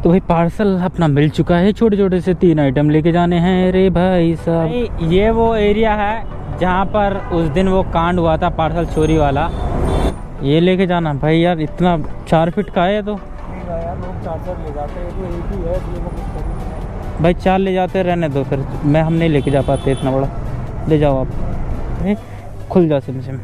तो भाई पार्सल अपना मिल चुका है। छोटे छोटे से 3 आइटम लेके जाने हैं। अरे भाई साहब, ये वो एरिया है जहाँ पर उस दिन वो कांड हुआ था पार्सल चोरी वाला। ये लेके जाना भाई यार। इतना 4 फीट का है तो यार लोग 4 ले जाते हैं, तो एक ही है इसलिए मैं कुछ कर ही नहीं। भाई 4 ले जाते, रहने दो फिर। हम नहीं लेके जा पाते इतना बड़ा। ले जाओ आप। खुल जा सिम सिम।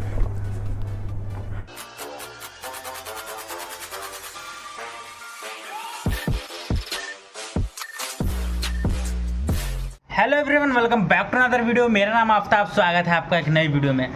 Hello everyone, welcome back to another video. मेरा नाम आफ्ताब, स्वागत है आपका एक नई वीडियो में।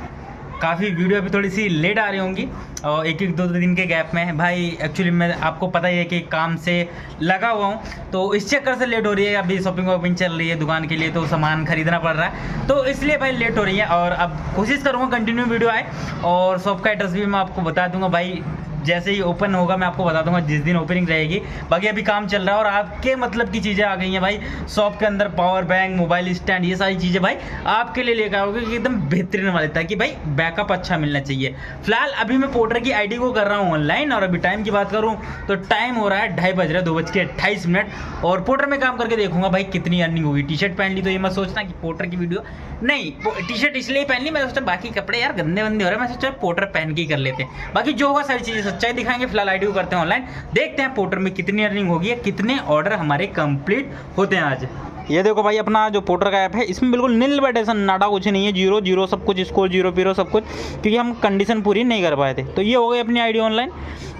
काफ़ी वीडियो अभी थोड़ी सी लेट आ रही होंगी और एक दो दिन के गैप में भाई। एक्चुअली मैं आपको पता ही है कि काम से लगा हुआ हूँ, तो इस चक्कर से लेट हो रही है। अभी शॉपिंग वॉपिंग चल रही है दुकान के लिए, तो सामान खरीदना पड़ रहा है, तो इसलिए भाई लेट हो रही है। और अब कोशिश करूँगा कंटिन्यू वीडियो आए, और शॉप का एड्रेस भी मैं आपको बता दूँगा भाई। जैसे ही ओपन होगा मैं आपको बता दूंगा, जिस दिन ओपनिंग रहेगी। बाकी अभी काम चल रहा है और आपके मतलब की चीज़ें आ गई हैं भाई शॉप के अंदर। पावर बैंक, मोबाइल स्टैंड, ये सारी चीज़ें भाई आपके लिए लेकर आओगे कि एकदम बेहतरीन वाले, ताकि भाई बैकअप अच्छा मिलना चाहिए। फिलहाल अभी मैं पोर्टर की आईडी को कर रहा हूँ ऑनलाइन, और अभी टाइम की बात करूँ तो टाइम हो रहा है 2:30 बज रहा है, 2:28। और पोर्टर में काम करके देखूंगा भाई कितनी अर्निंग होगी। टी शर्ट पहन ली तो ये मत सोचना कि पोर्टर की वीडियो नहीं, टी शर्ट इसलिए पहन ली। मैं सोचा बाकी कपड़े यार गंदे वंदे हो रहे हैं, मैं सोचा पोर्टर पहन के ही कर लेते हैं। बाकी जो होगा सारी चीज़ें सच्चाई दिखाएंगे। फिलहाल आईडी को करते हैं ऑनलाइन, देखते हैं पोर्टर में कितनी अर्निंग होगी, कितने ऑर्डर हमारे कंप्लीट होते हैं आज। ये देखो भाई, अपना जो पोर्टर का ऐप है इसमें बिल्कुल नील बैटेसन, नाटा कुछ नहीं है, 0 सब कुछ, स्कोर 0 सब कुछ, क्योंकि हम कंडीशन पूरी नहीं कर पाए थे। तो ये हो गई अपनी आईडी ऑनलाइन।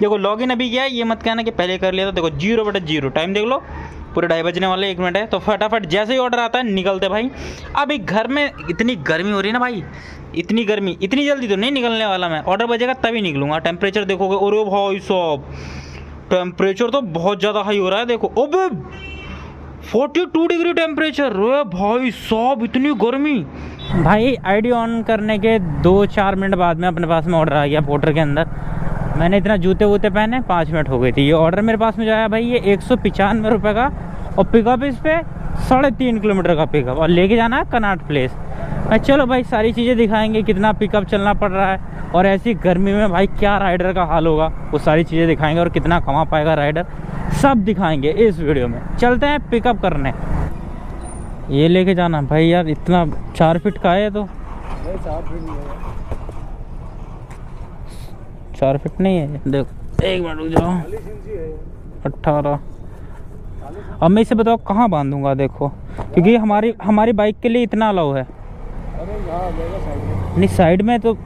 देखो लॉगिन अभी किया है, ये मत कहना कि पहले कर लिया था। देखो 0/0 टाइम देख लो, पूरे 2:30 बजने वाले, 1 मिनट है। तो फटाफट जैसे ही ऑर्डर आता है निकलते भाई। अभी घर में इतनी गर्मी हो रही है ना भाई, इतनी गर्मी, इतनी जल्दी तो नहीं निकलने वाला मैं। ऑर्डर बजेगा तभी निकलूंगा। टेम्परेचर देखोगे, अरे भाई साहब टेम्परेचर तो बहुत ज़्यादा हाई हो रहा है। देखो ओबे 42 डिग्री टेम्परेचर। अरे भाई साहब इतनी गर्मी। भाई आईडी ऑन करने के 2-4 मिनट बाद में अपने पास में ऑर्डर आ गया पोर्टर के अंदर। मैंने इतना जूते वूते पहने, 5 मिनट हो गई थी। ये ऑर्डर मेरे पास में जो आया भाई, ये 195 रुपये का, और पिकअप इस पर 3.5 किलोमीटर का पिकअप, और लेके जाना है कनॉट प्लेस। चलो भाई सारी चीज़ें दिखाएंगे, कितना पिकअप चलना पड़ रहा है, और ऐसी गर्मी में भाई क्या राइडर का हाल होगा, वो सारी चीज़ें दिखाएंगे, और कितना कमा पाएगा राइडर, सब दिखाएंगे इस वीडियो में। चलते हैं पिकअप करने। ये लेके जाना भाई यार। इतना 4 फीट का है तो 4 फीट नहीं है। देखो 1 मिनट रुक जाओ। 18। अब मैं इसे बताओ कहाँ बांधूंगा। देखो क्योंकि हमारी बाइक के लिए इतना अलाउ है। नहीं साइड में तो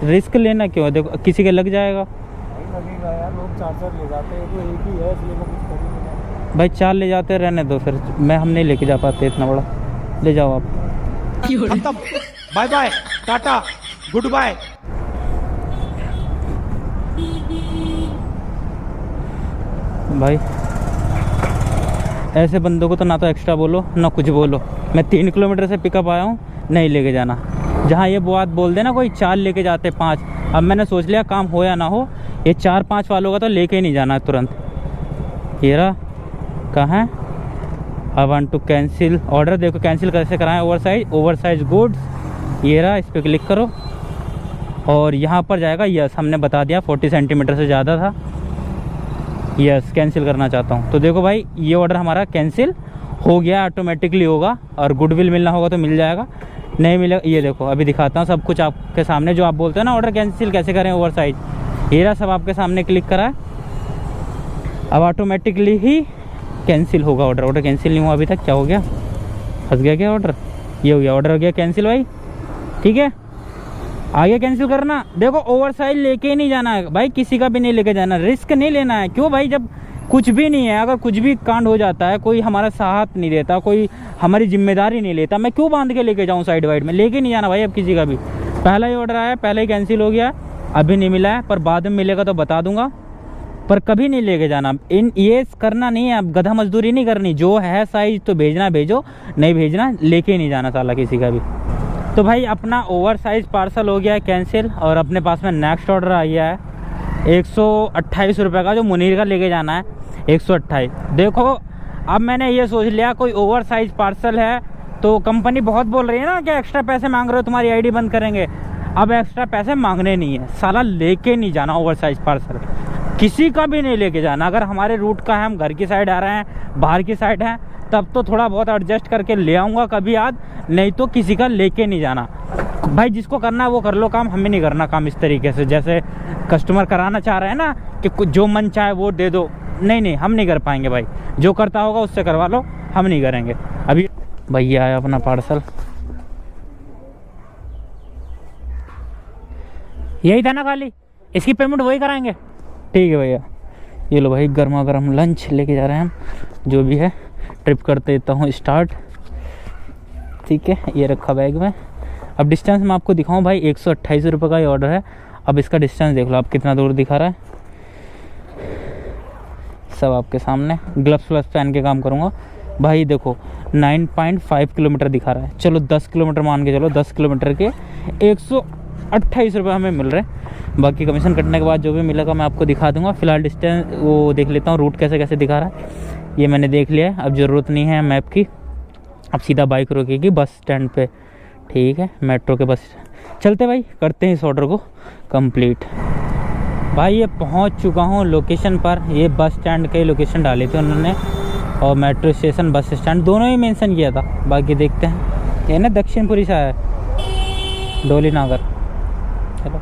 रिस्क लेना क्यों है। देखो किसी के लग जाएगा। लगेगा यार, लोग 4 ले जाते हैं, तो एक ही है इसलिए मैं कुछ कर ही नहीं। भाई 4 ले जाते, रहने दो फिर। हम नहीं लेके जा पाते इतना बड़ा। ले जाओ आप। खत्म, bye bye, tata, good bye. भाई ऐसे बंदों को तो ना तो एक्स्ट्रा बोलो ना कुछ बोलो। मैं 3 किलोमीटर से पिकअप आया हूँ, नहीं लेके जाना। जहाँ ये बात बोल देना कोई 4 लेके जाते 5, अब मैंने सोच लिया काम हो या ना हो, ये 4-5 वालों का तो लेके ही नहीं जाना तुरंत। ये रहा, कहाँ है? I want to cancel order. देखो कैंसिल कैसे कराएं, ओवर साइज गुड्स। ये रहा, इस पर क्लिक करो और यहाँ पर जाएगा यस। हमने बता दिया 40 सेंटीमीटर से ज़्यादा था। यस कैंसिल करना चाहता हूँ। तो देखो भाई ये ऑर्डर हमारा कैंसिल हो गया, ऑटोमेटिकली होगा। और गुडविल मिलना होगा तो मिल जाएगा, नहीं मिलेगा। ये देखो अभी दिखाता हूँ सब कुछ आपके सामने। जो आप बोलते हैं ना ऑर्डर कैंसिल कैसे करें ओवर साइज, ये रहा सब आपके सामने क्लिक करा है। अब ऑटोमेटिकली ही कैंसिल होगा ऑर्डर। ऑर्डर कैंसिल नहीं हुआ अभी तक। क्या हो गया, फंस गया क्या ऑर्डर? ये हो गया, ऑर्डर हो गया कैंसिल भाई। ठीक है, आगे कैंसिल करना। देखो ओवर साइज लेके ही नहीं जाना है भाई, किसी का भी नहीं लेके जाना, रिस्क नहीं लेना है। क्यों भाई, जब कुछ भी नहीं है, अगर कुछ भी कांड हो जाता है, कोई हमारा साथ नहीं देता, कोई हमारी जिम्मेदारी नहीं लेता, मैं क्यों बांध के लेके जाऊँ साइड वाइड में? लेके नहीं जाना भाई अब किसी का भी। पहला ही ऑर्डर आया, पहले ही कैंसिल हो गया, अभी नहीं मिला है, पर बाद में मिलेगा तो बता दूंगा। पर कभी नहीं लेके जाना, ये करना नहीं है। अब गधा मजदूरी नहीं करनी। जो है साइज तो भेजना भेजो, नहीं भेजना लेके ही नहीं जाना साला किसी का भी। तो भाई अपना ओवर साइज पार्सल हो गया है कैंसिल, और अपने पास में नेक्स्ट ऑर्डर आ गया है 128 रुपये का, जो मुनीर का लेके जाना है 128। देखो अब मैंने ये सोच लिया कोई ओवर साइज पार्सल है तो कंपनी बहुत बोल रही है ना कि एक्स्ट्रा पैसे मांग रहे हो, तुम्हारी आईडी बंद करेंगे। अब एक्स्ट्रा पैसे मांगने नहीं है साला, लेके नहीं जाना ओवर साइज पार्सल। किसी का भी नहीं लेके जाना। अगर हमारे रूट का है, हम घर की साइड आ रहे हैं, बाहर की साइड हैं, तब तो थोड़ा बहुत एडजस्ट करके ले आऊँगा कभी याद, नहीं तो किसी का लेके नहीं जाना भाई। जिसको करना है वो कर लो काम, हमें नहीं करना काम इस तरीके से जैसे कस्टमर कराना चाह रहे हैं ना कि कुछ जो मन चाहे वो दे दो। नहीं, हम नहीं कर पाएंगे भाई। जो करता होगा उससे करवा लो, हम नहीं करेंगे। अभी भैया आया अपना पार्सल, यही था ना खाली, इसकी पेमेंट वही कराएंगे। ठीक है भैया, ये लो भाई गर्मा गर्म लंच लेके जा रहे हैं हम। जो भी है ट्रिप करते देता हूँ स्टार्ट। ठीक है, ये रखा बैग में। अब डिस्टेंस मैं आपको दिखाऊं भाई, 128 रुपये का ये ऑर्डर है। अब इसका डिस्टेंस देख लो आप कितना दूर दिखा रहा है, सब आपके सामने। ग्लव्स व्लव्स पहन के काम करूँगा भाई। देखो 9.5 किलोमीटर दिखा रहा है। चलो 10 किलोमीटर मान के चलो, 10 किलोमीटर के 128 रुपये हमें मिल रहे हैं। बाकी कमीशन कटने के बाद जो भी मिलेगा मैं आपको दिखा दूंगा। फिलहाल डिस्टेंस वो देख लेता हूँ, रूट कैसे कैसे दिखा रहा है ये मैंने देख लिया है। अब ज़रूरत नहीं है मैप की, अब सीधा बाइक रोकेगी बस स्टैंड पे। ठीक है, मेट्रो के बस चलते भाई, करते हैं इस ऑर्डर को कंप्लीट। भाई ये पहुंच चुका हूं लोकेशन पर। ये बस स्टैंड के लोकेशन डाली थी उन्होंने, और मेट्रो स्टेशन बस स्टैंड दोनों ही मेंशन किया था। बाकी देखते हैं, ये ना दक्षिणपुरी से है, डोली नागर। चलो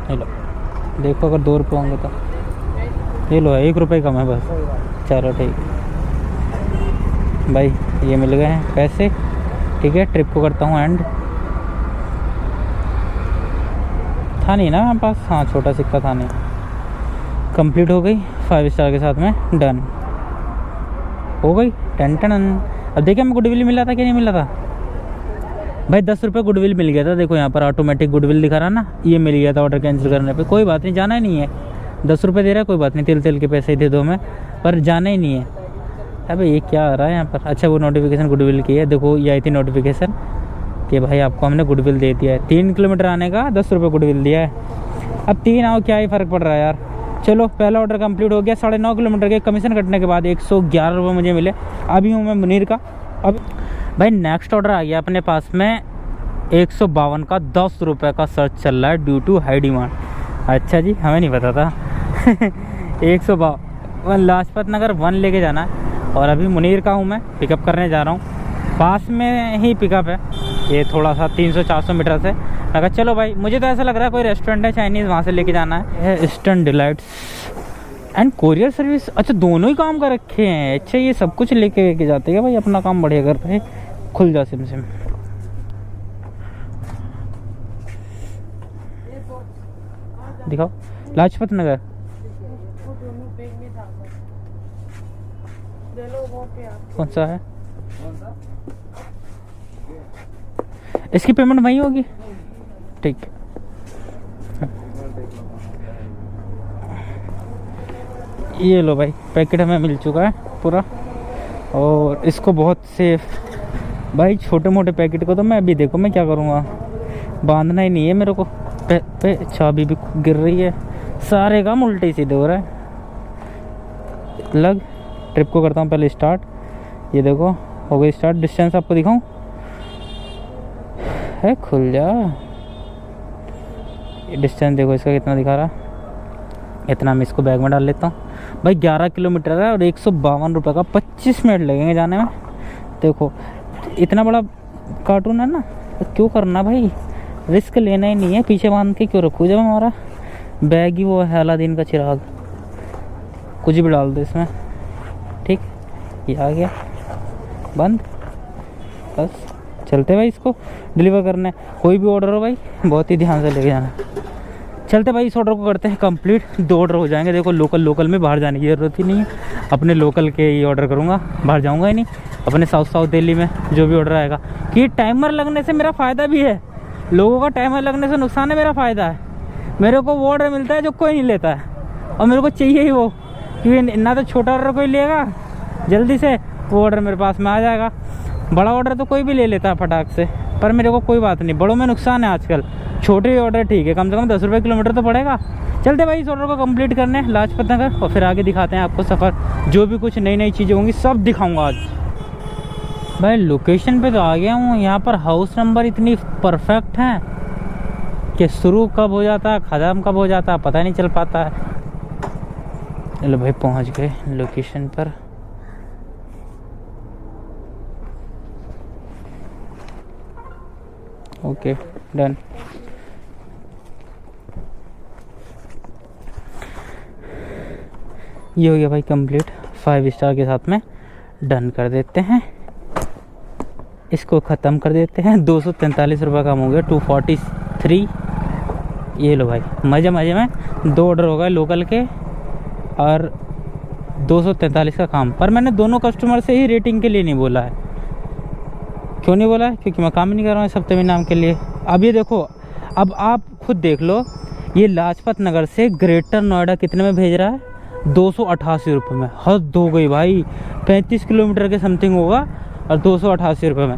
हेलो, देखो अगर 2 रुपये होंगे तो ये लो, 1 रुपये कम है बस। चलो ठीक भाई, ये मिल गए हैं पैसे। ठीक है, ट्रिप को करता हूँ एंड। था नहीं ना हमारे पास, हाँ छोटा सिक्का था नहीं। कंप्लीट हो गई 5 स्टार के साथ में, डन हो गई। टन। अब देखिए हमें गुडविल मिला था कि नहीं मिला था भाई। 10 रुपये गुडविल मिल गया था। देखो यहाँ पर ऑटोमेटिक गुडविल दिखा रहा ना, ये मिल गया था ऑर्डर कैंसिल करने पे। कोई बात नहीं, जाना ही नहीं है। 10 रुपये दे रहा है, कोई बात नहीं, तेल के पैसे ही दे दो हमें, पर जाना ही नहीं है। अबे ये क्या आ रहा है यहाँ पर। अच्छा वो नोटिफिकेशन गुडविल की है, देखो ये आई थी नोटिफिकेशन कि भाई आपको हमने गुडविल दे दिया है। 3 किलोमीटर आने का 10 रुपये गुडविल दिया है। अब 3 आओ, क्या ही फ़र्क पड़ रहा है यार। चलो पहला ऑर्डर कंप्लीट हो गया। 9.5 किलोमीटर के कमीशन कटने के बाद 111 रुपये मुझे मिले। अभी हूँ मैं मुनीर का। अब भाई नेक्स्ट ऑर्डर आ गया अपने पास में 152 का, 10 रुपये का सर्च चल रहा है ड्यू टू हाई डिमांड। अच्छा जी, हमें नहीं पता था। 152 लाजपत नगर 1 लेके जाना है। और अभी मुनीर का हूँ मैं, पिकअप करने जा रहा हूँ। पास में ही पिकअप है, ये थोड़ा सा 300-400 मीटर से। अगर चलो भाई, मुझे तो ऐसा लग रहा है कोई रेस्टोरेंट है चाइनीज़, वहाँ से लेके जाना है। Eastern delights and courier service, अच्छा दोनों ही काम कर रखे हैं। अच्छा ये सब कुछ लेके जाते हैं भाई, अपना काम बढ़िया करते हैं। खुल जा सिम दिखाओ। लाजपत नगर कौन सा है? इसकी पेमेंट वहीं होगी। ठीक, ये लो भाई पैकेट हमें मिल चुका है पूरा। और इसको बहुत सेफ भाई, छोटे मोटे पैकेट को तो मैं अभी देखो मैं क्या करूँगा, बांधना ही नहीं है मेरे को। पे चाबी भी गिर रही है, सारे काम उल्टे सीधे हो रहा है। लग ट्रिप को करता हूँ पहले स्टार्ट। ये देखो हो गई स्टार्ट। डिस्टेंस आपको दिखाऊं है, खुल जा। ये डिस्टेंस देखो इसका कितना दिखा रहा है। इतना मैं इसको बैग में डाल लेता हूँ भाई। 11 किलोमीटर है और 152 रुपये का 25 मिनट लगेंगे जाने में। देखो इतना बड़ा कार्टून है ना, तो क्यों करना भाई, रिस्क लेना ही नहीं है। पीछे बांध के क्यों रखूँ जब हमारा बैग ही वो है अलादीन का चिराग। कुछ भी डाल दो इसमें। ठीक, ये आ गया बंद। बस चलते भाई, इसको डिलीवर करना है। कोई भी ऑर्डर हो भाई बहुत ही ध्यान से लेके जाना। चलते भाई इस ऑर्डर को करते हैं कंप्लीट। 2 ऑर्डर हो जाएंगे। देखो लोकल में बाहर जाने की ज़रूरत ही नहीं है। अपने लोकल के ही ऑर्डर करूँगा, बाहर जाऊँगा ही नहीं। अपने साउथ दिल्ली में जो भी ऑर्डर आएगा, कि टाइमर लगने से मेरा फ़ायदा भी है। लोगों का टाइमर लगने से नुकसान है, मेरा फ़ायदा है। मेरे को वो ऑर्डर मिलता है जो कोई नहीं लेता है, और मेरे को चाहिए ही वो, क्योंकि ना तो छोटा ऑर्डर कोई लेगा जल्दी से, वो ऑर्डर मेरे पास में आ जाएगा। बड़ा ऑर्डर तो कोई भी ले लेता है फटाक से, पर मेरे को कोई बात नहीं। बड़ों में नुकसान है आजकल, छोटे ऑर्डर ठीक है, कम से कम 10 रुपये किलोमीटर तो पड़ेगा। चलते भाई इस ऑर्डर को कंप्लीट करने लाजपत नगर, और फिर आगे दिखाते हैं आपको सफ़र। जो भी कुछ नई नई चीज़ें होंगी सब दिखाऊंगा आज। भाई लोकेशन पे तो आ गया हूँ। यहाँ पर हाउस नंबर इतनी परफेक्ट है कि शुरू कब हो जाता है ख़त्म कब हो जाता है पता नहीं चल पाता है। चलो भाई पहुँच गए लोकेशन पर। Okay done. ये हो गया भाई कंप्लीट। 5 स्टार के साथ में डन कर देते हैं। इसको ख़त्म कर देते हैं। 243 रुपये कम हो गया 243। ये लो भाई मज़े मज़े में 2 ऑर्डर हो गए लोकल के और 243 का काम। पर मैंने दोनों कस्टमर से ही रेटिंग के लिए नहीं बोला है। क्यों नहीं बोला है? क्योंकि मैं काम नहीं कर रहा हूँ इस हफ्ते में नाम के लिए। अब ये देखो, अब आप खुद देख लो, ये लाजपत नगर से ग्रेटर नोएडा कितने में भेज रहा है? 288 रुपये में। हद हो गई भाई। 35 किलोमीटर के समथिंग होगा और 288 रुपये में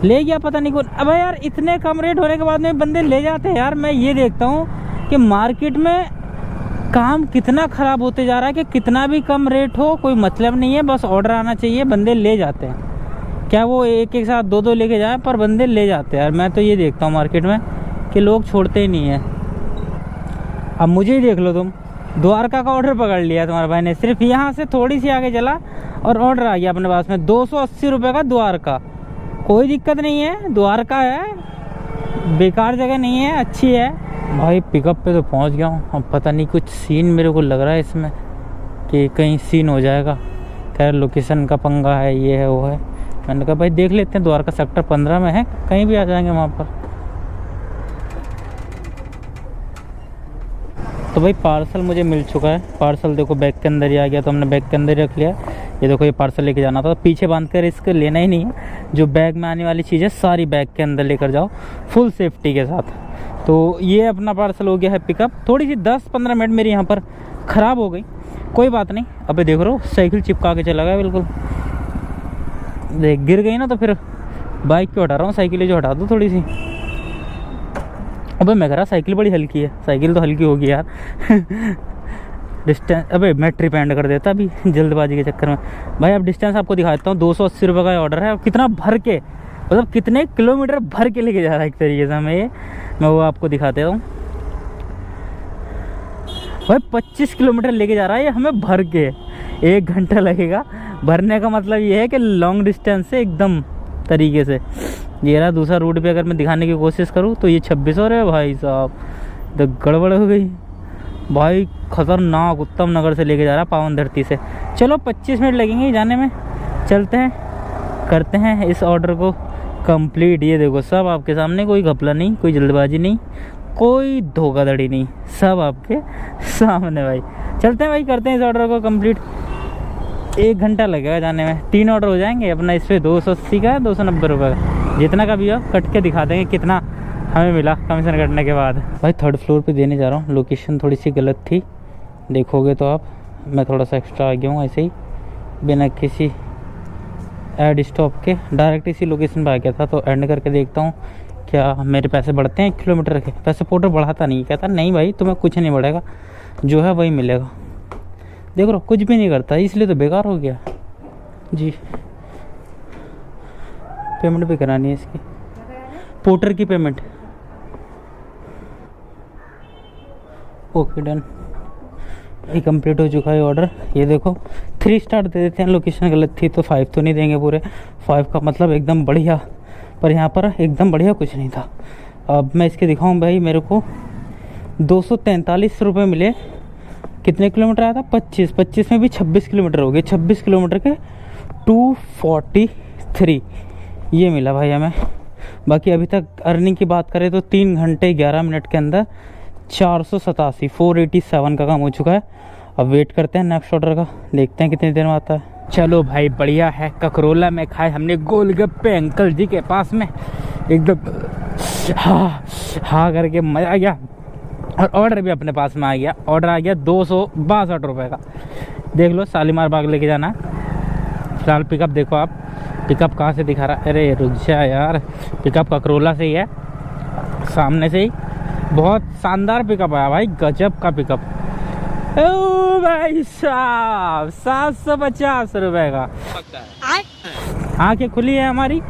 ले गया पता नहीं कौन। अब यार इतने कम रेट होने के बाद में बंदे ले जाते हैं यार। मैं ये देखता हूँ कि मार्केट में काम कितना ख़राब होते जा रहा है कि कितना भी कम रेट हो कोई मतलब नहीं है, बस ऑर्डर आना चाहिए, बंदे ले जाते हैं। क्या वो एक एक साथ 2-2 लेके जाए, पर बंदे ले जाते हैं यार। मैं तो ये देखता हूँ मार्केट में कि लोग छोड़ते ही नहीं हैं। अब मुझे ही देख लो, तुम द्वारका का ऑर्डर पकड़ लिया तुम्हारे भाई ने, सिर्फ यहाँ से थोड़ी सी आगे चला और ऑर्डर आ गया अपने पास में 280 रुपये का द्वारका। कोई दिक्कत नहीं है, द्वारका है, बेकार जगह नहीं है, अच्छी है। भाई पिकअप पे तो पहुँच गया हूँ। अब पता नहीं कुछ सीन मेरे को लग रहा है इसमें कि कहीं सीन हो जाएगा। खैर लोकेशन का पंगा है, ये है वो है। मैंने कहा भाई देख लेते हैं, द्वारका सेक्टर 15 में है, कहीं भी आ जाएंगे वहाँ पर। तो भाई पार्सल मुझे मिल चुका है। पार्सल देखो बैग के अंदर ही आ गया, तो हमने बैग के अंदर ही रख लिया। ये देखो ये पार्सल लेके जाना था, पीछे बांध कर इसको लेना ही नहीं है। जो बैग में आने वाली चीज़ें सारी बैग के अंदर लेकर जाओ फुल सेफ्टी के साथ। तो ये अपना पार्सल हो गया है पिकअप। थोड़ी सी 10-15 मिनट मेरी यहाँ पर ख़राब हो गई, कोई बात नहीं। अबे देख रहे हो साइकिल चिपका के चला गया बिल्कुल। देख गिर गई ना तो फिर बाइक क्यों हटा रहा हूँ, साइकिल जो हटा दूँ थोड़ी सी। अबे मैं कह रहा साइकिल बड़ी हल्की है, साइकिल तो हल्की होगी यार। डिस्टेंस अबे मैं ट्रिप एंड कर देता अभी जल्दबाजी के चक्कर में। भाई अब डिस्टेंस आपको दिखा देता हूँ। 280 रुपये का ऑर्डर है। कितना भर के, मतलब कितने किलोमीटर भर के लेके जा रहा है एक तरीके से हमें ये, मैं वो आपको दिखा देता हूँ। भाई 25 किलोमीटर लेके जा रहा है ये हमें भर के। 1 घंटा लगेगा भरने का। मतलब ये है कि लॉन्ग डिस्टेंस से एकदम तरीके से। ये रहा दूसरा रूट भी अगर मैं दिखाने की कोशिश करूँ तो ये 2600 है भाई साहब। तो गड़बड़ हो गई भाई, खतरनाक। उत्तम नगर से लेके जा रहा पावन धरती से। चलो 25 मिनट लगेंगे जाने में। चलते हैं, करते हैं इस ऑर्डर को कंप्लीट। ये देखो सब आपके सामने, कोई घपला नहीं, कोई जल्दबाजी नहीं, कोई धोखाधड़ी नहीं, सब आपके सामने भाई। चलते हैं भाई, करते हैं इस ऑर्डर को कंप्लीट। 1 घंटा लगेगा जाने में। 3 ऑर्डर हो जाएंगे अपना। इस पर 280 का है, 290 रुपये का, जितना का भी हो कट के दिखा देंगे कितना हमें मिला कमीशन कटने के बाद। भाई 3rd फ्लोर पे देने जा रहा हूँ। लोकेशन थोड़ी सी गलत थी, देखोगे तो आप। मैं थोड़ा सा एक्स्ट्रा आ गया हूँ ऐसे ही, बिना किसी ऐड स्टॉप के डायरेक्ट इसी लोकेशन पर आ गया था। तो एंड करके देखता हूँ क्या मेरे पैसे बढ़ते हैं 1 किलोमीटर के। पैसे पोर्टर बढ़ाता नहीं, कहता नहीं भाई तुम्हें कुछ नहीं बढ़ेगा, जो है वही मिलेगा। देख लो कुछ भी नहीं करता, इसलिए तो बेकार हो गया जी। पेमेंट भी करानी है इसकी, पोर्टर की पेमेंट। ओके डन, ये कंप्लीट हो चुका है ऑर्डर। ये देखो 3 स्टार दे देते हैं। लोकेशन गलत थी तो 5 तो नहीं देंगे पूरे। 5 का मतलब एकदम बढ़िया, पर यहाँ पर एकदम बढ़िया कुछ नहीं था। अब मैं इसके दिखाऊँ भाई, मेरे को 243 रुपये मिले। कितने किलोमीटर आया था? 25 में भी 26 किलोमीटर हो गए। 26 किलोमीटर के 243 ये मिला भाई हमें। बाकी अभी तक अर्निंग की बात करें तो 3 घंटे 11 मिनट के अंदर 487 का काम हो चुका है। अब वेट करते हैं नेक्स्ट ऑर्डर का, देखते हैं कितनी देर में आता है। चलो भाई बढ़िया है। ककरोला में खाए हमने गोलगप्पे अंकल जी के पास में, एकदम हाँ करके मज़ा आ गया। और ऑर्डर भी अपने पास में आ गया। ऑर्डर आ गया 262 रुपये का। देख लो शालीमार बाग लेके जाना है। फिलहाल पिकअप देखो आप, पिकअप कहाँ से दिखा रहा है? अरे रुक जा यार, पिकअप ककरोला से ही है, सामने से ही। बहुत शानदार पिकअप आया भाई, गजब का पिकअप। ओ भाई साहब 750 रुपये का। आंखें खुली है हमारी।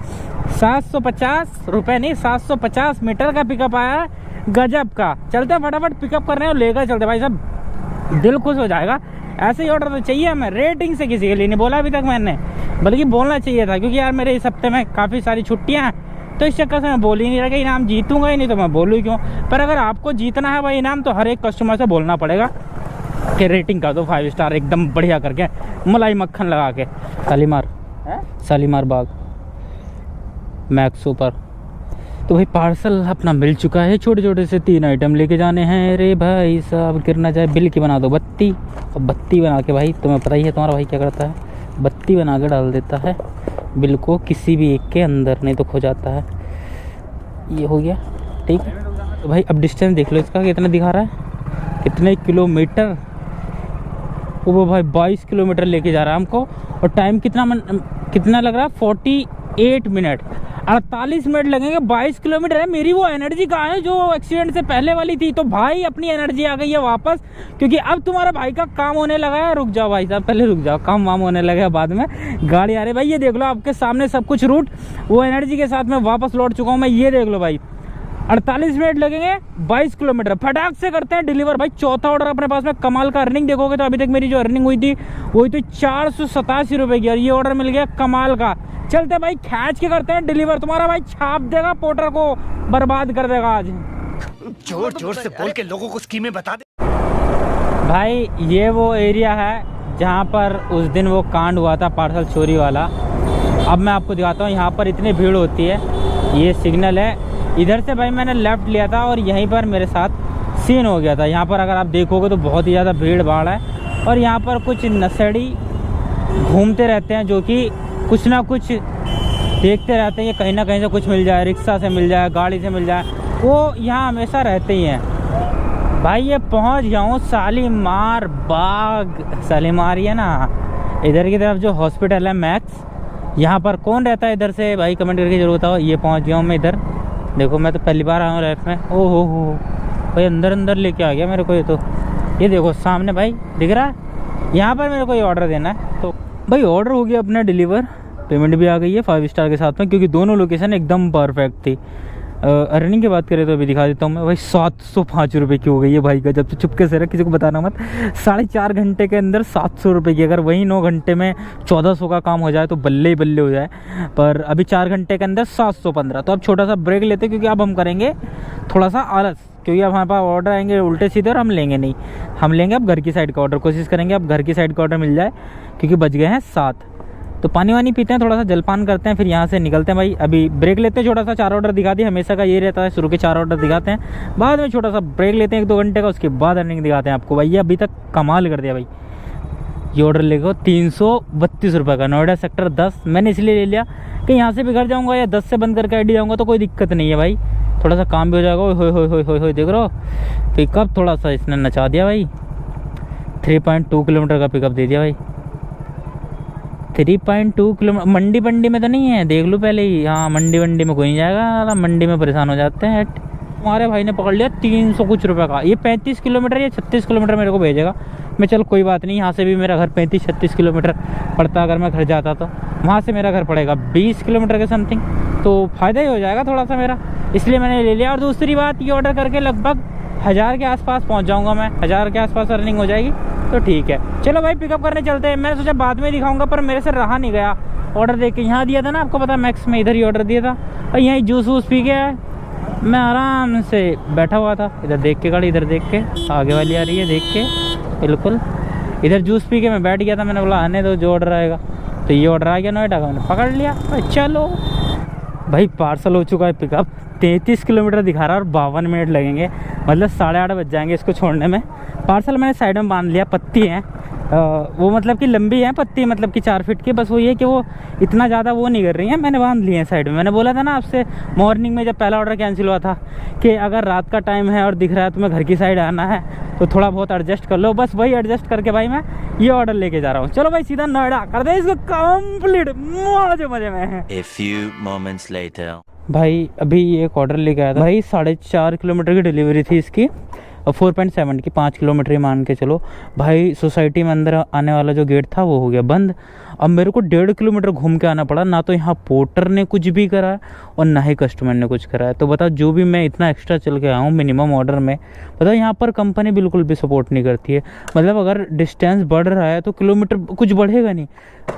750 रुपये नहीं 750 मीटर का पिकअप आया है, गजब का। चलते फटाफट पिकअप कर रहे हैं और लेकर चलते भाई साहब, दिल खुश हो जाएगा। ऐसे ही ऑर्डर तो चाहिए हमें, रेटिंग से किसी के लिए नहीं बोला अभी तक मैंने, बल्कि बोलना चाहिए था, क्योंकि यार मेरे इस हफ्ते में काफ़ी सारी छुट्टियां हैं, तो इस चक्कर से मैं बोल ही नहीं रहा कि इनाम जीतूंगा ही नहीं, तो मैं बोलूँ क्यों। पर अगर आपको जीतना है भाई इनाम, तो हर एक कस्टमर से बोलना पड़ेगा कि रेटिंग कर दो 5 स्टार एकदम बढ़िया करके, मलाई मक्खन लगा के। शालीमार बाग मैक्स सुपर। तो भाई पार्सल अपना मिल चुका है, छोटे छोटे से 3 आइटम लेके जाने हैं। अरे भाई साहब गिरना चाहे, बिल की बना दो बत्ती, और बत्ती बना के भाई तुम्हें पता ही है तुम्हारा भाई क्या करता है, बत्ती बना के डाल देता है बिल को किसी भी एक के अंदर, नहीं तो खो जाता है। ये हो गया ठीक है। तो भाई अब डिस्टेंस देख लो इसका कितना दिखा रहा है, कितने किलोमीटर। वो भाई 22 किलोमीटर लेके जा रहा है हमको, और टाइम कितना लग रहा है 48 मिनट, 48 मिनट लगेंगे। 22 किलोमीटर है। मेरी वो एनर्जी कहाँ है जो एक्सीडेंट से पहले वाली थी? तो भाई अपनी एनर्जी आ गई है वापस, क्योंकि अब तुम्हारा भाई का काम होने लगा है। रुक जाओ भाई साहब, पहले रुक जाओ, काम वाम होने लगा है बाद में, गाड़ी आ रही भाई। ये देख लो आपके सामने सब कुछ रूट, वो एनर्जी के साथ मैं वापस लौट चुका हूँ मैं। ये देख लो भाई 48 मिनट लगेंगे, 22 किलोमीटर फटाक से करते हैं डिलीवर भाई। चौथा ऑर्डर अपने पास में। कमाल का अर्निंग देखोगे तो अभी तक मेरी जो अर्निंग हुई थी वही तो 487 रुपये की, और ये ऑर्डर मिल गया कमाल का। चलते भाई खींच के करते हैं डिलीवर। तुम्हारा भाई छाप देगा, पोर्टर को बर्बाद कर देगा आज। जोर जोर से बोल के लोगों को स्कीमें बता दे भाई ये वो एरिया है जहाँ पर उस दिन वो कांड हुआ था पार्सल चोरी वाला। अब मैं आपको दिखाता हूँ, यहाँ पर इतनी भीड़ होती है। ये सिग्नल है, इधर से भाई मैंने लेफ़्ट लिया था और यहीं पर मेरे साथ सीन हो गया था। यहाँ पर अगर आप देखोगे तो बहुत ही ज़्यादा भीड़ भाड़ है, और यहाँ पर कुछ नशेड़ी घूमते रहते हैं जो कि कुछ ना कुछ देखते रहते हैं, ये कहीं ना कहीं से कुछ मिल जाए, रिक्शा से मिल जाए, गाड़ी से मिल जाए, वो यहाँ हमेशा रहते ही हैं। भाई ये पहुँच गया हूँ शालीमार बाग। शालीमार ही है ना, इधर की तरफ जो हॉस्पिटल है मैक्स, यहाँ पर कौन रहता है इधर से भाई कमेंट करके जरूर बताओ। ये पहुँच गया हूँ मैं इधर, देखो मैं तो पहली बार आया हूँ लाइफ में। ओ हो भाई अंदर लेके आ गया मेरे को। ये देखो सामने भाई दिख रहा है, यहाँ पर मेरे को ये ऑर्डर देना है। तो भाई ऑर्डर हो गया अपना डिलीवर, पेमेंट भी आ गई है 5 स्टार के साथ में, क्योंकि दोनों लोकेशन एकदम परफेक्ट थी। अर्निंग की बात करें तो अभी दिखा देता हूँ मैं भाई। 705 रुपये की हो गई है भाई का, जब से चुपके से रख, किसी को बताना मत। 4.5 घंटे के अंदर 700 रुपये की, अगर वही 9 घंटे में 1400 का काम हो जाए तो बल्ले ही बल्ले हो जाए। पर अभी 4 घंटे के अंदर 715। तो अब छोटा सा ब्रेक लेते, क्योंकि अब हम करेंगे थोड़ा सा आलस, क्योंकि अब हमारे पास ऑर्डर आएंगे उल्टे सीधे और हम लेंगे नहीं। हम लेंगे अब घर की साइड का ऑर्डर, कोशिश करेंगे अब घर की साइड का ऑर्डर मिल जाए, क्योंकि बज गए हैं 7। तो पानी वानी पीते हैं, थोड़ा सा जलपान करते हैं, फिर यहाँ से निकलते हैं भाई। अभी ब्रेक लेते हैं छोटा सा, 4 ऑर्डर दिखा दिए, हमेशा का ये रहता है, शुरू के 4 ऑर्डर दिखाते हैं, बाद में छोटा सा ब्रेक लेते हैं 1-2 घंटे का, उसके बाद अर्निंग दिखाते हैं आपको भाई। ये अभी तक कमाल कर दिया भाई। ये ऑर्डर लेगा 332 रुपये का, नोएडा सेक्टर 10। मैंने इसलिए ले लिया कि यहाँ से भी घर जाऊँगा या 10 से बंद करके आईडी जाऊँगा तो कोई दिक्कत नहीं है भाई, थोड़ा सा काम भी हो जाएगा। हो देख रहे हो पिकअप, थोड़ा सा इसने नचा दिया भाई। 3.2 किलोमीटर का पिकअप दे दिया भाई। 3.2 किलोमीटर। मंडी में तो नहीं है, देख लो पहले ही। हाँ मंडी में कोई नहीं जाएगा, मंडी में परेशान हो जाते हैं। हमारे भाई ने पकड़ लिया 300 कुछ रुपये का। ये 35 किलोमीटर या 36 किलोमीटर मेरे को भेजेगा। मैं चल कोई बात नहीं, यहाँ से भी मेरा घर 35-36 किलोमीटर पड़ता, अगर मैं घर जाता तो वहाँ से मेरा घर पड़ेगा 20 किलोमीटर के समथिंग, तो फ़ायदा ही हो जाएगा थोड़ा सा मेरा, इसलिए मैंने ले लिया। और दूसरी बात, ये ऑर्डर करके लगभग 1000 के आसपास पहुँच जाऊँगा मैं, 1000 के आसपास अर्निंग हो जाएगी, तो ठीक है। चलो भाई पिकअप करने चलते हैं। मैंने सोचा बाद में दिखाऊंगा, पर मेरे से रहा नहीं गया ऑर्डर देख के। यहाँ दिया था ना आपको पता, मैक्स में इधर ही ऑर्डर दिया था, और यहीं जूस वूस पी के मैं आराम से बैठा हुआ था। इधर देख के गाड़ी, इधर देख के, आगे वाली आ रही है देख के, बिल्कुल इधर जूस पी के मैं बैठ गया था। मैंने बोला आने दो जो ऑर्डर आएगा, तो ये ऑर्डर आ गया नोएडा का, मैंने पकड़ लिया। चलो भाई पार्सल हो चुका है पिकअप। 33 किलोमीटर दिखा रहा है और 52 मिनट लगेंगे, मतलब 8:30 बज जाएंगे इसको छोड़ने में। पार्सल मैंने साइड में बांध लिया, पत्ती है वो मतलब कि लंबी है पत्ती, मतलब कि 4 फीट की। बस वो ये कि वो इतना ज़्यादा वो नहीं कर रही है, मैंने बांध लिए हैं साइड में। मैंने बोला था ना आपसे मॉर्निंग में जब पहला ऑर्डर कैंसिल हुआ था कि अगर रात का टाइम है और दिख रहा है तुम्हें घर की साइड आना है तो थोड़ा बहुत एडजस्ट कर लो। बस वही एडजस्ट करके भाई मैं ये ऑर्डर लेके जा रहा हूँ। चलो भाई सीधा नोएडा कर दे इसको कंप्लीट, मजे में है। A few moments later. भाई अभी एक ऑर्डर लेके आया था भाई, 4.5 किलोमीटर की डिलीवरी थी इसकी। और 4.7 की 5 किलोमीटर ही मान के चलो भाई। सोसाइटी में अंदर आने वाला जो गेट था वो हो गया बंद। अब मेरे को 1.5 किलोमीटर घूम के आना पड़ा। ना तो यहाँ पोर्टर ने कुछ भी करा है और ना ही कस्टमर ने कुछ करा है। तो बताओ, जो भी मैं इतना एक्स्ट्रा चल के आया हूँ मिनिमम ऑर्डर में, बताओ यहाँ पर कंपनी बिल्कुल भी सपोर्ट नहीं करती है। मतलब अगर डिस्टेंस बढ़ रहा है तो किलोमीटर कुछ बढ़ेगा नहीं।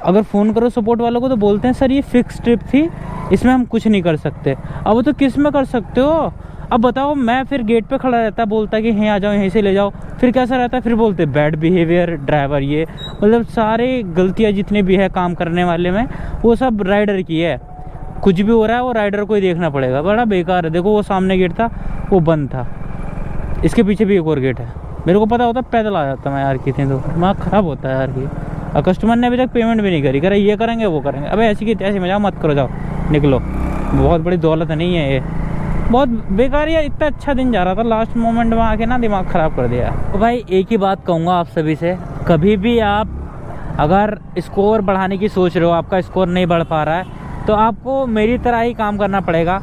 अगर फ़ोन करो सपोर्ट वालों को तो बोलते हैं सर ये फिक्स ट्रिप थी, इसमें हम कुछ नहीं कर सकते। अब तो किस में कर सकते हो? अब बताओ, मैं फिर गेट पे खड़ा रहता, बोलता कि यहीं आ जाओ, यहीं से ले जाओ, फिर कैसा रहता है? फिर बोलते बैड बिहेवियर ड्राइवर। ये मतलब सारे गलतियाँ जितने भी है काम करने वाले में, वो सब राइडर की है। कुछ भी हो रहा है वो राइडर को ही देखना पड़ेगा। बड़ा बेकार है। देखो वो सामने गेट था वो बंद था, इसके पीछे भी एक और गेट है। मेरे को पता होता पैदल आ जाता मैं यार, कितनी तो दिमाग ख़राब होता है यार की। और कस्टमर ने अभी तक पेमेंट भी नहीं करी, करे ये करेंगे वो करेंगे। अबे ऐसी की ऐसी में जाओ, मत करो, जाओ निकलो। बहुत बड़ी दौलत नहीं है ये, बहुत बेकार यार। इतना अच्छा दिन जा रहा था, लास्ट मोमेंट में आके ना दिमाग ख़राब कर दिया। तो भाई एक ही बात कहूँगा आप सभी से, कभी भी आप अगर स्कोर बढ़ाने की सोच रहे हो, आपका स्कोर नहीं बढ़ पा रहा है, तो आपको मेरी तरह ही काम करना पड़ेगा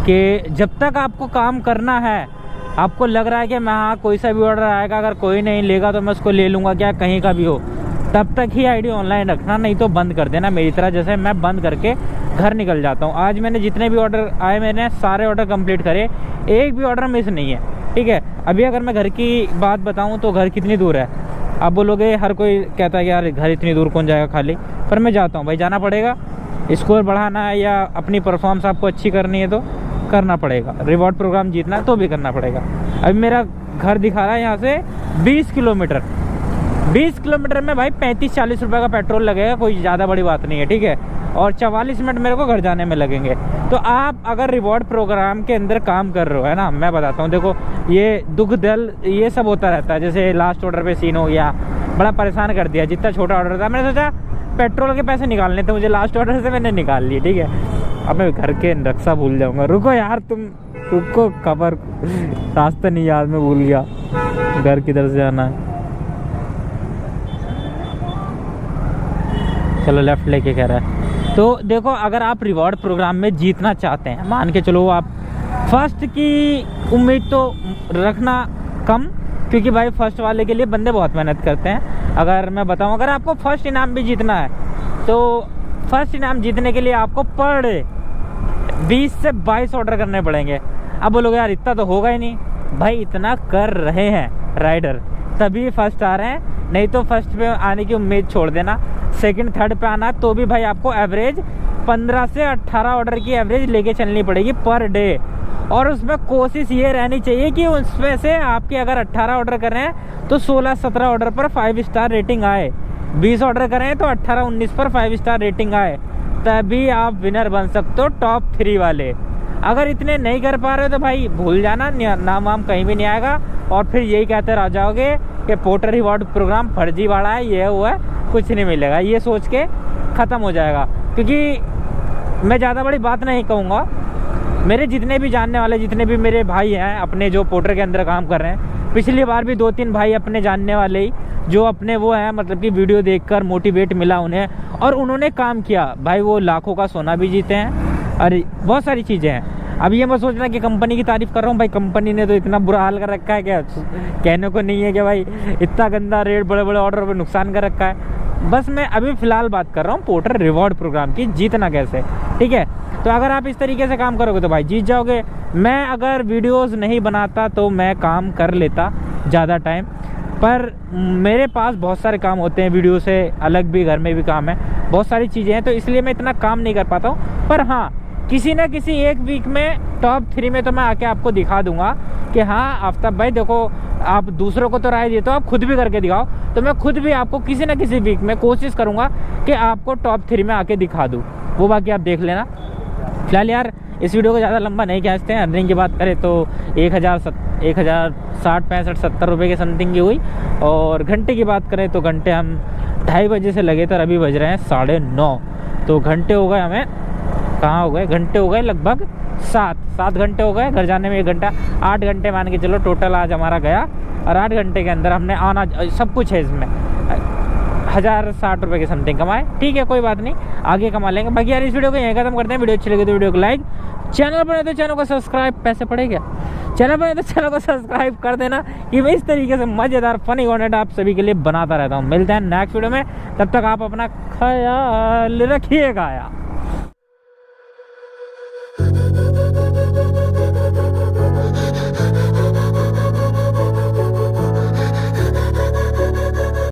कि जब तक आपको काम करना है, आपको लग रहा है कि मैं हाँ कोई सा भी ऑर्डर आएगा, अगर कोई नहीं लेगा तो मैं उसको ले लूँगा, क्या कहीं का भी हो, तब तक ही आईडी ऑनलाइन रखना, नहीं तो बंद कर देना मेरी तरह। जैसे मैं बंद करके घर निकल जाता हूँ। आज मैंने जितने भी ऑर्डर आए मैंने सारे ऑर्डर कंप्लीट करे, एक भी ऑर्डर मिस नहीं है, ठीक है। अभी अगर मैं घर की बात बताऊँ तो घर कितनी दूर है, आप बोलोगे हर कोई कहता है कि यार घर इतनी दूर कौन जाएगा खाली, पर मैं जाता हूँ भाई, जाना पड़ेगा। स्कोर बढ़ाना है या अपनी परफॉर्मेंस आपको अच्छी करनी है तो करना पड़ेगा, रिवॉर्ड प्रोग्राम जीतना है तो भी करना पड़ेगा। अभी मेरा घर दिखा रहा है यहाँ से 20 किलोमीटर, 20 किलोमीटर में भाई 35-40 रुपये का पेट्रोल लगेगा, कोई ज़्यादा बड़ी बात नहीं है, ठीक है। और 44 मिनट मेरे को घर जाने में लगेंगे। तो आप अगर रिवॉर्ड प्रोग्राम के अंदर काम कर रहे हो, है ना, मैं बताता हूँ, देखो ये दुख दल ये सब होता रहता है। जैसे लास्ट ऑर्डर पे सीन हो गया, बड़ा परेशान कर दिया। जितना छोटा ऑर्डर था, मैंने सोचा पेट्रोल के पैसे निकालने थे मुझे लास्ट ऑर्डर से, मैंने निकाल लिए, ठीक है। अब मैं घर के नक्शा भूल जाऊँगा, रुको यार तुम रुको, खबर रास्ता नहीं याद, मैं भूल गया घर किधर से आना है। चलो लेफ्ट लेके कह रहा है। तो देखो, अगर आप रिवॉर्ड प्रोग्राम में जीतना चाहते हैं, मान के चलो आप फर्स्ट की उम्मीद तो रखना कम, क्योंकि भाई फर्स्ट वाले के लिए बंदे बहुत मेहनत करते हैं। अगर मैं बताऊं, अगर आपको फर्स्ट इनाम भी जीतना है तो फर्स्ट इनाम जीतने के लिए आपको पर डे 20 से 22 ऑर्डर करने पड़ेंगे। अब बोलोगे यार इतना तो होगा ही नहीं, भाई इतना कर रहे हैं राइडर तभी फर्स्ट आ रहे हैं, नहीं तो फर्स्ट पे आने की उम्मीद छोड़ देना। सेकंड थर्ड पे आना तो भी भाई आपको एवरेज 15 से 18 ऑर्डर की एवरेज लेके चलनी पड़ेगी पर डे। और उसमें कोशिश ये रहनी चाहिए कि उसमें से आपके अगर 18 ऑर्डर कर रहे हैं तो 16-17 ऑर्डर पर 5 स्टार रेटिंग आए, 20 ऑर्डर कर रहे हैं तो 18-19 पर 5 स्टार रेटिंग आए, तभी आप विनर बन सकते हो टॉप 3 वाले। अगर इतने नहीं कर पा रहे हो तो भाई भूल जाना, नाम वाम कहीं भी नहीं आएगा। और फिर यही कहते रह जाओगे कि पोर्टर रिवॉर्ड प्रोग्राम फर्जी वाला है, ये हुआ है, कुछ नहीं मिलेगा, ये सोच के ख़त्म हो जाएगा। क्योंकि मैं ज़्यादा बड़ी बात नहीं कहूँगा, मेरे जितने भी जानने वाले, जितने भी मेरे भाई हैं अपने जो पोर्टर के अंदर काम कर रहे हैं, पिछली बार भी 2-3 भाई अपने जानने वाले ही जो अपने वो हैं, मतलब कि वीडियो देखकर मोटिवेट मिला उन्हें और उन्होंने काम किया, भाई वो लाखों का सोना भी जीते हैं। अरे बहुत सारी चीज़ें हैं। अब ये मैं सोचना कि कंपनी की तारीफ़ कर रहा हूँ, भाई कंपनी ने तो इतना बुरा हाल कर रखा है, क्या कहने को नहीं है कि भाई इतना गंदा रेट, बड़े बड़े ऑर्डर पर नुकसान कर रखा है। बस मैं अभी फ़िलहाल बात कर रहा हूँ पोर्टर रिवॉर्ड प्रोग्राम की, जीतना कैसे, ठीक है। तो अगर आप इस तरीके से काम करोगे तो भाई जीत जाओगे। मैं अगर वीडियोस नहीं बनाता तो मैं काम कर लेता ज़्यादा टाइम, पर मेरे पास बहुत सारे काम होते हैं, वीडियो से अलग भी घर में भी काम है, बहुत सारी चीज़ें हैं, तो इसलिए मैं इतना काम नहीं कर पाता हूँ। पर हाँ, किसी न किसी एक वीक में टॉप 3 में तो मैं आके आपको दिखा दूंगा कि हाँ आफ्ताब भाई देखो, आप दूसरों को तो राय देते हो, आप खुद भी करके दिखाओ, तो मैं खुद भी आपको किसी न किसी वीक में कोशिश करूँगा कि आपको टॉप 3 में आके दिखा दूँ। वो बाकी आप देख लेना। फिलहाल यार इस वीडियो को ज़्यादा लंबा नहीं खींचते हैं। अर्निंग की बात करें तो 1060-65-70 रुपये के समथिंग की हुई। और घंटे की बात करें तो घंटे हम 2:30 बजे से लगे थे, अभी बज रहे हैं 9:30, तो घंटे हो गए हमें, कहाँ हो गए, घंटे हो गए लगभग 7 घंटे हो गए। घर जाने में 1 घंटा, 8 घंटे मान के चलो टोटल आज हमारा गया। और 8 घंटे के अंदर हमने आना, सब कुछ है इसमें, 1060 रुपये के समथिंग कमाए। ठीक है, कोई बात नहीं, आगे कमा लेंगे। बाकी यार इस वीडियो को यहीं खत्म करते हैं। वीडियो अच्छी लगी तो वीडियो को लाइक, चैनल पर नहीं तो चैनल को सब्सक्राइब, पैसे पड़े क्या, चैनल पर नहीं तो चैनल को सब्सक्राइब कर देना कि मैं इस तरीके से मज़ेदार फनी कंटेंट आप सभी के लिए बनाता रहता हूँ। मिलते हैं नेक्स्ट वीडियो में, तब तक आप अपना ख्याल रखिएगा यार।